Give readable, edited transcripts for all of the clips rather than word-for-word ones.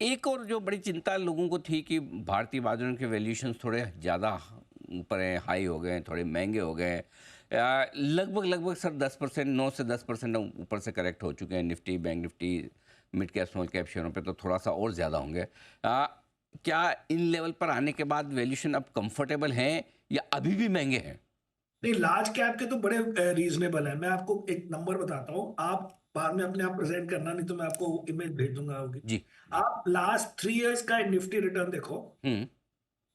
एक और जो बड़ी चिंता लोगों को थी कि भारतीय बाजारों के वैल्यूएशंस थोड़े ज़्यादा ऊपर हैं, हाई हो गए हैं, थोड़े महंगे हो गए हैं। लगभग लगभग सर 10%, 9 से 10% ऊपर से करेक्ट हो चुके हैं। Nifty, bank Nifty, mid cap small cap शेयरों पे तो थोड़ा सा और ज़्यादा होंगे। क्या इन लेवल पर आने के बाद वैल्यूएशन अब कंफर्टेबल हैं या अभी भी महंगे हैं? नहीं, लार्ज कैप के तो बड़े रीजनेबल है। मैं आपको एक नंबर बताता हूँ, आप बाद में अपने आप प्रेजेंट करना, नहीं तो मैं आपको इमेज भेज दूंगा होगी। जी जी। आप लास्ट 3 इयर्स का निफ्टी रिटर्न देखो हम्म।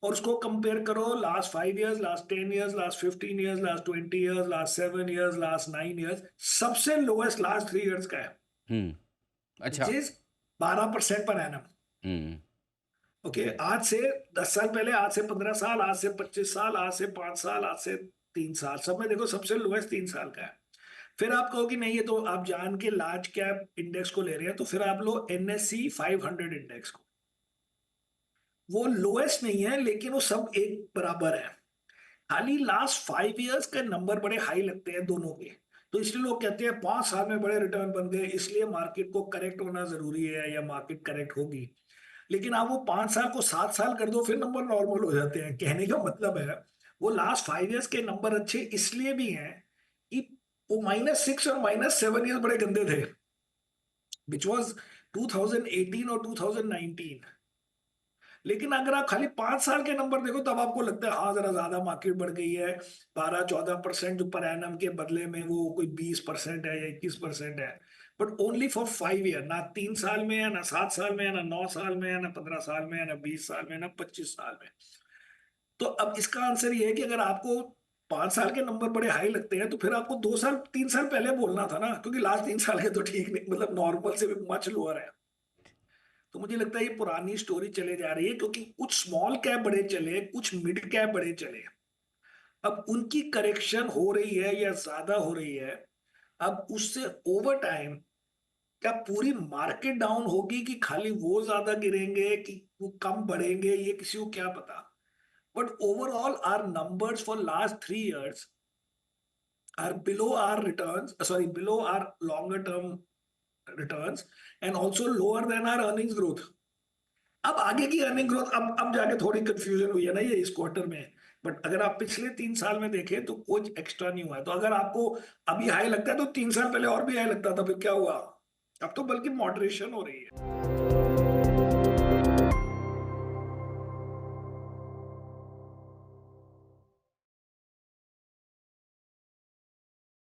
और उसको कंपेयर करो last 5 years, last 10 years, last 15 years, last 20 years, last 7 years, last 9 years. सबसे लोएस्ट लास्ट 3 इयर्स का है, हम्म। विच अच्छा। Is 12% per annum. Hmm. Okay, आज से 10 साल पहले, आज से 15 साल, आज से 25 साल, आज से 5 साल, आज से 3 साल, सब में देखो सबसे लोएस्ट 3 साल का है। फिर आप कहो कि नहीं, ये तो आप जान के लार्ज कैप इंडेक्स को ले रहे हैं, तो फिर आप लो NSE 500 इंडेक्स को। वो लोएस्ट नहीं है, लेकिन वो सब एक बराबर है। खाली लास्ट 5 इयर्स के नंबर बड़े हाई लगते हैं दोनों के। तो इसलिए लोग कहते हैं 5 साल में बड़े रिटर्न बन गए, इसलिए मार्केट को करेक्ट होना जरूरी है या मार्केट करेक्ट होगी। लेकिन आप वो 5 साल को 7 साल कर दो, फिर नंबर नॉर्मल हो जाते हैं। कहने का मतलब है, वो लास्ट 5 इयर्स के नंबर अच्छे इसलिए भी हैं कि वो -6 और -7 ईयर बड़े गंदे थे, विच वॉज 2018 और 2019। लेकिन अगर आप खाली 5 साल के नंबर देखो, तब आपको लगता है हाँ जरा ज्यादा मार्केट बढ़ गई है। 12-14% जो पर एनम के बदले में वो कोई 20% है या 21% है। बट ओनली फॉर 5 ईयर, ना 3 साल में है, ना 7 साल में है, ना 9 साल में है, ना 15 साल में है, ना 20 साल में, ना 25 साल में। तो अब इसका आंसर ये है कि अगर आपको 5 साल के नंबर बड़े हाई लगते हैं, तो फिर आपको 2 साल 3 साल पहले बोलना था ना, क्योंकि लास्ट 3 साल के तो ठीक नहीं, मतलब नॉर्मल से भी मच लोअर है। तो मुझे लगता है ये पुरानी स्टोरी चले जा रही है, क्योंकि कुछ स्मॉल कैप बड़े चले, कुछ मिड कैप बड़े चले। अब उनकी करेक्शन हो रही है या ज्यादा हो रही है। अब उससे ओवर टाइम क्या पूरी मार्केट डाउन होगी, कि खाली वो ज्यादा गिरेंगे, कि वो कम बढ़ेंगे, ये किसी को क्या पता। But overall our numbers for last 3 years are below our returns, sorry, below our longer term returns, and also lower than our earnings growth. अब आगे की अर्निंग ग्रोथ, अब जाके थोड़ी कंफ्यूजन हुई है ना ये इस क्वार्टर में। बट अगर आप पिछले 3 साल में देखें तो कुछ एक्स्ट्रा नहीं हुआ है। तो अगर आपको अभी हाई लगता है, तो 3 साल पहले और भी हाई लगता था, फिर क्या हुआ? अब तो बल्कि मॉडरेशन हो रही है।